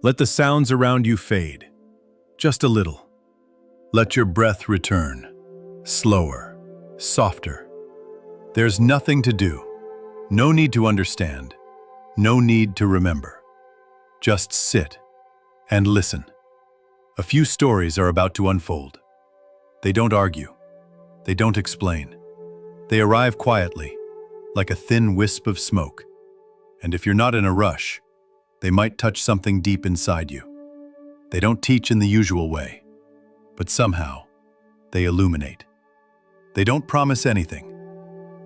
Let the sounds around you fade, just a little. Let your breath return, slower, softer. There's nothing to do, no need to understand, no need to remember. Just sit and listen. A few stories are about to unfold. They don't argue. They don't explain. They arrive quietly, like a thin wisp of smoke. And if you're not in a rush, they might touch something deep inside you. They don't teach in the usual way, but somehow they illuminate. They don't promise anything,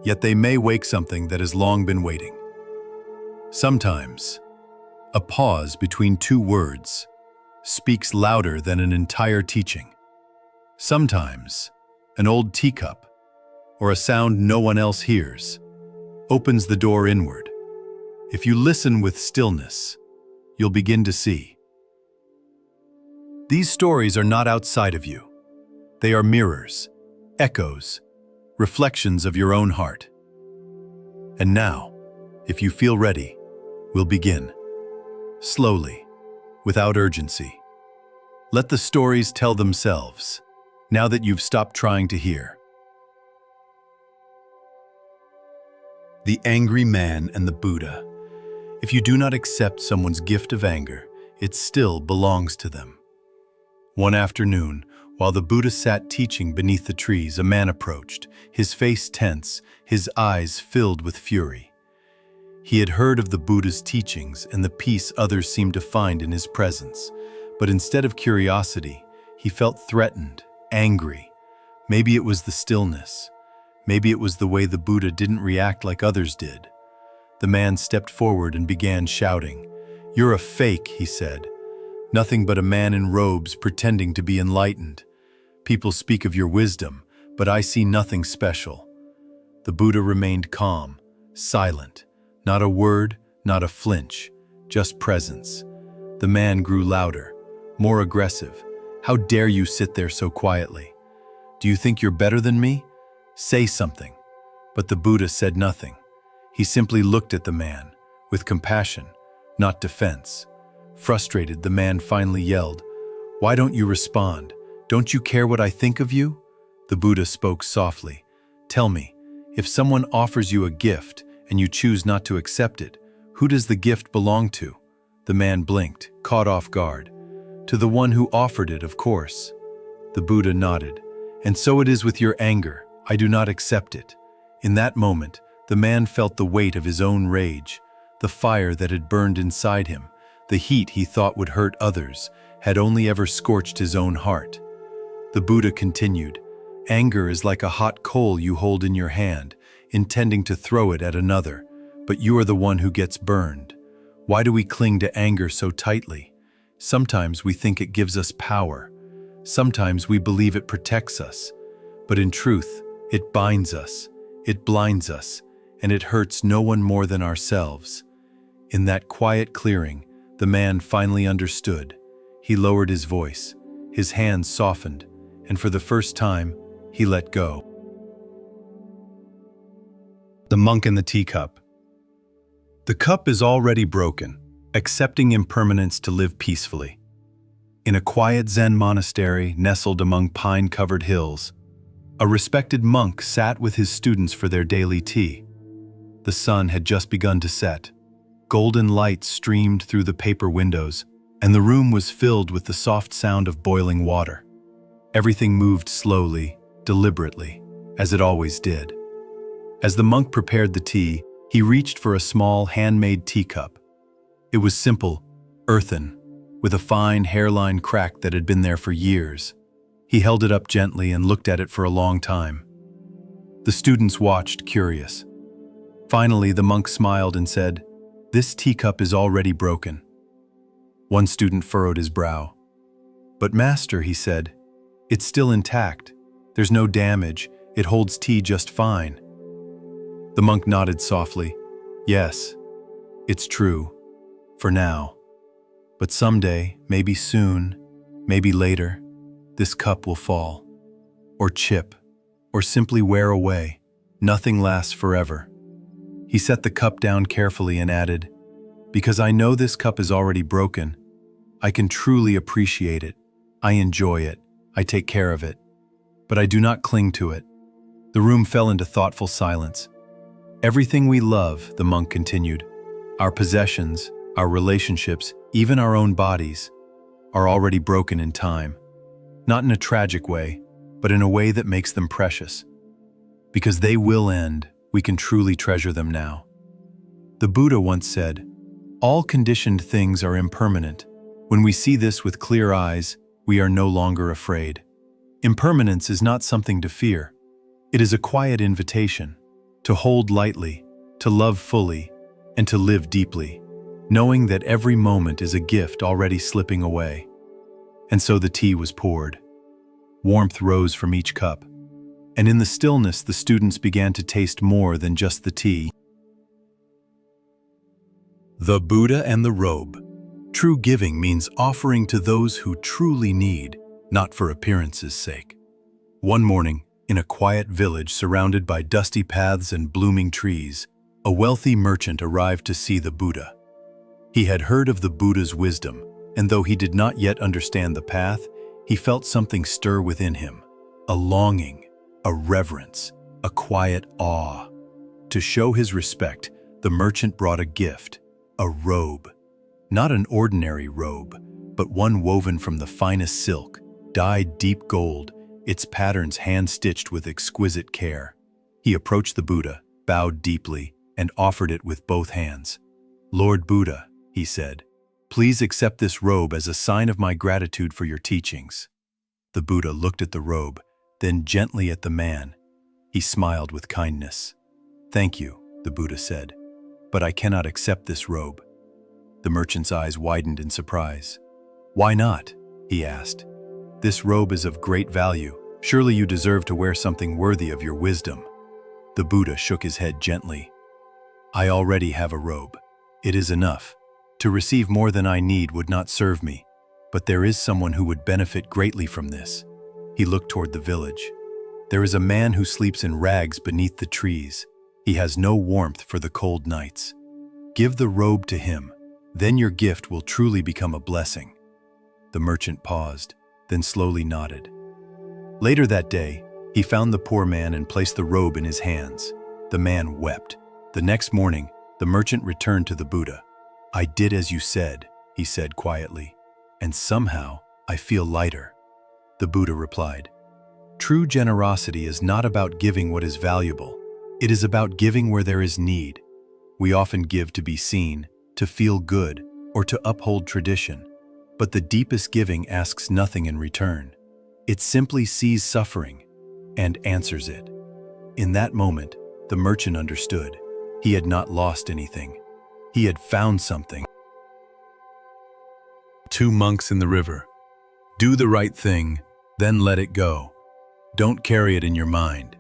yet they may wake something that has long been waiting. Sometimes, a pause between two words speaks louder than an entire teaching. Sometimes, an old teacup, or a sound no one else hears, opens the door inward. If you listen with stillness, you'll begin to see. These stories are not outside of you. They are mirrors, echoes, reflections of your own heart. And now, if you feel ready, we'll begin. Slowly, without urgency. Let the stories tell themselves, now that you've stopped trying to hear. The Angry Man and the Buddha. If you do not accept someone's gift of anger, it still belongs to them. One afternoon, while the Buddha sat teaching beneath the trees, a man approached, his face tense, his eyes filled with fury. He had heard of the Buddha's teachings and the peace others seemed to find in his presence, but instead of curiosity, he felt threatened, angry. Maybe it was the stillness. Maybe it was the way the Buddha didn't react like others did. The man stepped forward and began shouting. "You're a fake," he said. "Nothing but a man in robes pretending to be enlightened. People speak of your wisdom, but I see nothing special." The Buddha remained calm, silent. Not a word, not a flinch, just presence. The man grew louder, more aggressive. "How dare you sit there so quietly? Do you think you're better than me? Say something." But the Buddha said nothing. He simply looked at the man, with compassion, not defense. Frustrated, the man finally yelled, "Why don't you respond? Don't you care what I think of you?" The Buddha spoke softly. "Tell me, if someone offers you a gift and you choose not to accept it, who does the gift belong to?" The man blinked, caught off guard. "To the one who offered it, of course." The Buddha nodded. "And so it is with your anger. I do not accept it." In that moment, the man felt the weight of his own rage. The fire that had burned inside him, the heat he thought would hurt others, had only ever scorched his own heart. The Buddha continued, "Anger is like a hot coal you hold in your hand, intending to throw it at another, but you are the one who gets burned. Why do we cling to anger so tightly? Sometimes we think it gives us power. Sometimes we believe it protects us. But in truth, it binds us, it blinds us, and it hurts no one more than ourselves." In that quiet clearing, the man finally understood. He lowered his voice, his hands softened, and for the first time, he let go. The monk and the teacup. The cup is already broken, accepting impermanence to live peacefully. In a quiet Zen monastery nestled among pine-covered hills, a respected monk sat with his students for their daily tea. The sun had just begun to set. Golden light streamed through the paper windows, and the room was filled with the soft sound of boiling water. Everything moved slowly, deliberately, as it always did. As the monk prepared the tea, he reached for a small handmade teacup. It was simple, earthen, with a fine hairline crack that had been there for years. He held it up gently and looked at it for a long time. The students watched, curious. Finally, the monk smiled and said, "This teacup is already broken." One student furrowed his brow. "But master," he said, "it's still intact. There's no damage. It holds tea just fine." The monk nodded softly. "Yes, it's true. For now. But someday, maybe soon, maybe later, this cup will fall, or chip, or simply wear away. Nothing lasts forever." He set the cup down carefully and added, "Because I know this cup is already broken, I can truly appreciate it. I enjoy it. I take care of it. But I do not cling to it." The room fell into thoughtful silence. "Everything we love," the monk continued, "our possessions, our relationships, even our own bodies, are already broken in time. Not in a tragic way, but in a way that makes them precious. Because they will end, we can truly treasure them now." The Buddha once said, "All conditioned things are impermanent. When we see this with clear eyes, we are no longer afraid." Impermanence is not something to fear. It is a quiet invitation to hold lightly, to love fully, and to live deeply, knowing that every moment is a gift already slipping away. And so the tea was poured. Warmth rose from each cup, and in the stillness the students began to taste more than just the tea. The Buddha and the robe. True giving means offering to those who truly need, not for appearance's sake. One morning, in a quiet village surrounded by dusty paths and blooming trees, a wealthy merchant arrived to see the Buddha. He had heard of the Buddha's wisdom, and though he did not yet understand the path, he felt something stir within him, a longing, a reverence, a quiet awe. To show his respect, the merchant brought a gift, a robe. Not an ordinary robe, but one woven from the finest silk, dyed deep gold, its patterns hand-stitched with exquisite care. He approached the Buddha, bowed deeply, and offered it with both hands. "Lord Buddha," he said, "please accept this robe as a sign of my gratitude for your teachings." The Buddha looked at the robe, then gently at the man. He smiled with kindness. "Thank you," the Buddha said, "but I cannot accept this robe." The merchant's eyes widened in surprise. "Why not?" he asked. "This robe is of great value. Surely you deserve to wear something worthy of your wisdom." The Buddha shook his head gently. "I already have a robe. It is enough. To receive more than I need would not serve me, but there is someone who would benefit greatly from this." He looked toward the village. "There is a man who sleeps in rags beneath the trees. He has no warmth for the cold nights. Give the robe to him, then your gift will truly become a blessing." The merchant paused, then slowly nodded. Later that day, he found the poor man and placed the robe in his hands. The man wept. The next morning, the merchant returned to the Buddha. "I did as you said," he said quietly, "and somehow I feel lighter." The Buddha replied, "True generosity is not about giving what is valuable. It is about giving where there is need. We often give to be seen, to feel good, or to uphold tradition. But the deepest giving asks nothing in return. It simply sees suffering and answers it." In that moment, the merchant understood. He had not lost anything. He had found something. Two monks in the river. Do the right thing, then let it go. Don't carry it in your mind.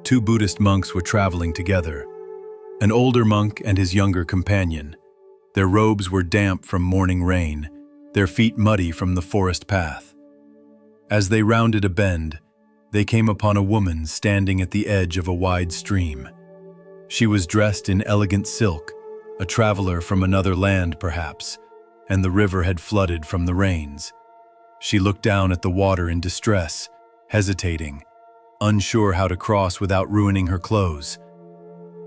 Two Buddhist monks were traveling together. An older monk and his younger companion. Their robes were damp from morning rain, their feet muddy from the forest path. As they rounded a bend, they came upon a woman standing at the edge of a wide stream. She was dressed in elegant silk, a traveler from another land perhaps, and the river had flooded from the rains. She looked down at the water in distress, hesitating, unsure how to cross without ruining her clothes.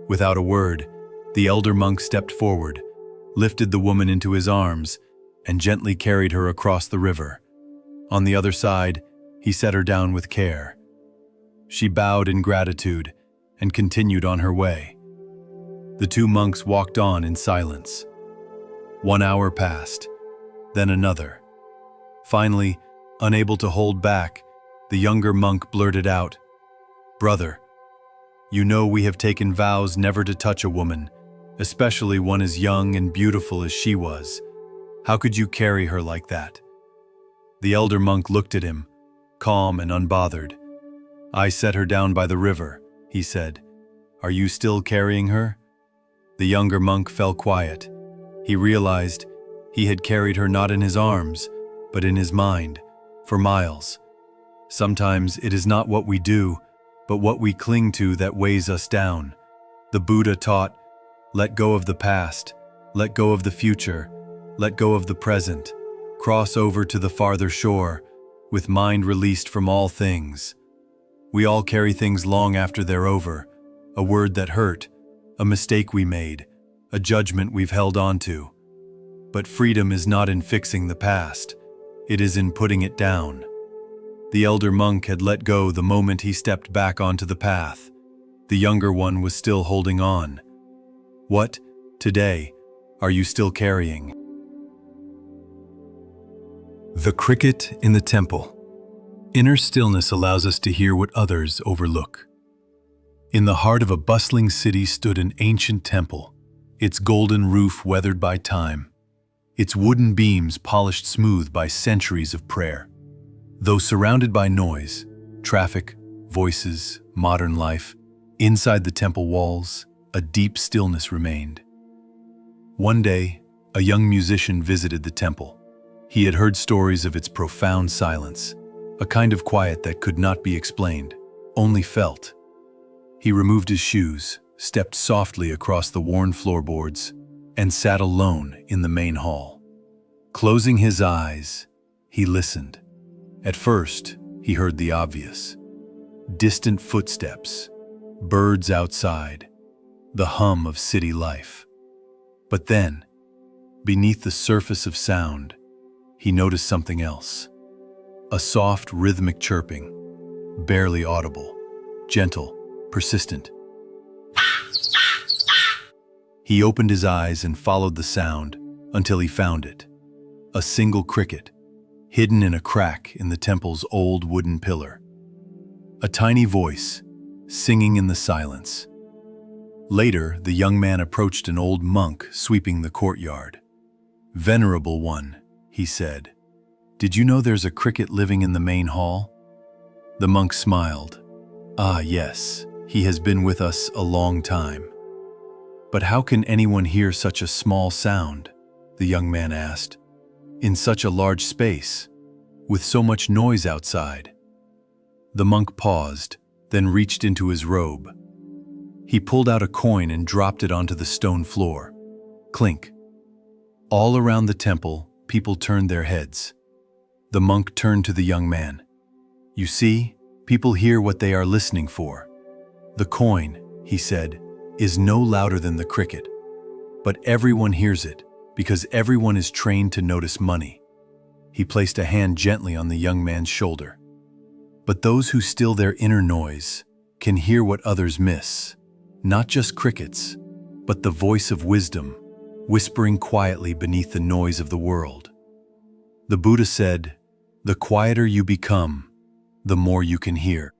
Without a word, the elder monk stepped forward, lifted the woman into his arms, and gently carried her across the river. On the other side, he set her down with care. She bowed in gratitude and continued on her way. The two monks walked on in silence. 1 hour passed, then another. Finally, unable to hold back, the younger monk blurted out, "Brother, you know we have taken vows never to touch a woman, especially one as young and beautiful as she was. How could you carry her like that?" The elder monk looked at him, calm and unbothered. "I set her down by the river," he said. "Are you still carrying her?" The younger monk fell quiet. He realized he had carried her not in his arms, but in his mind, for miles. Sometimes it is not what we do, but what we cling to that weighs us down. The Buddha taught, let go of the past, let go of the future, let go of the present, cross over to the farther shore, with mind released from all things. We all carry things long after they're over, a word that hurt, a mistake we made, a judgment we've held on to. But freedom is not in fixing the past, it is in putting it down. The elder monk had let go the moment he stepped back onto the path. The younger one was still holding on. What, today, are you still carrying? The cricket in the temple. Inner stillness allows us to hear what others overlook. In the heart of a bustling city stood an ancient temple, its golden roof weathered by time, its wooden beams polished smooth by centuries of prayer. Though surrounded by noise, traffic, voices, modern life, inside the temple walls, a deep stillness remained. One day, a young musician visited the temple. He had heard stories of its profound silence, a kind of quiet that could not be explained, only felt. He removed his shoes, stepped softly across the worn floorboards, and sat alone in the main hall. Closing his eyes, he listened. At first, he heard the obvious. Distant footsteps, birds outside, the hum of city life. But then, beneath the surface of sound, he noticed something else. A soft, rhythmic chirping, barely audible, gentle, persistent. He opened his eyes and followed the sound until he found it. A single cricket, hidden in a crack in the temple's old wooden pillar. A tiny voice, singing in the silence. Later, the young man approached an old monk sweeping the courtyard. "Venerable one," he said, "did you know there's a cricket living in the main hall?" The monk smiled. "Ah, yes, he has been with us a long time." "But how can anyone hear such a small sound?" the young man asked. "In such a large space, with so much noise outside." The monk paused, then reached into his robe. He pulled out a coin and dropped it onto the stone floor. Clink. All around the temple, people turned their heads. The monk turned to the young man. "You see, people hear what they are listening for. The coin," he said, "is no louder than the cricket. But everyone hears it, because everyone is trained to notice money." He placed a hand gently on the young man's shoulder. "But those who still their inner noise can hear what others miss. Not just crickets, but the voice of wisdom, whispering quietly beneath the noise of the world." The Buddha said, "The quieter you become, the more you can hear."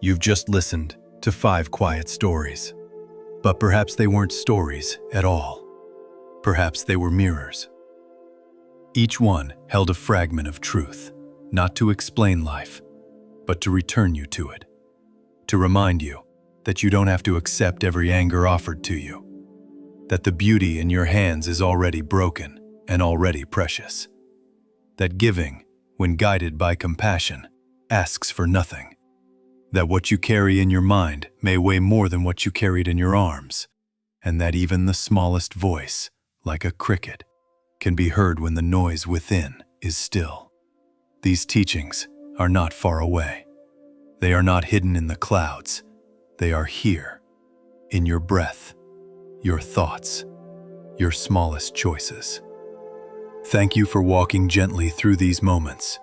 You've just listened to 5 quiet stories. But perhaps they weren't stories at all. Perhaps they were mirrors. Each one held a fragment of truth, not to explain life, but to return you to it. To remind you that you don't have to accept every anger offered to you, that the beauty in your hands is already broken and already precious, that giving, when guided by compassion, asks for nothing, that what you carry in your mind may weigh more than what you carried in your arms, and that even the smallest voice, like a cricket, can be heard when the noise within is still. These teachings are not far away. They are not hidden in the clouds. They are here, in your breath, your thoughts, your smallest choices. Thank you for walking gently through these moments,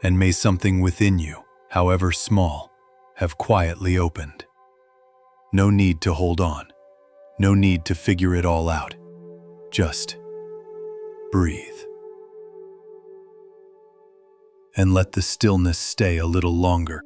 and may something within you, however small, have quietly opened. No need to hold on. No need to figure it all out. Just breathe. And let the stillness stay a little longer.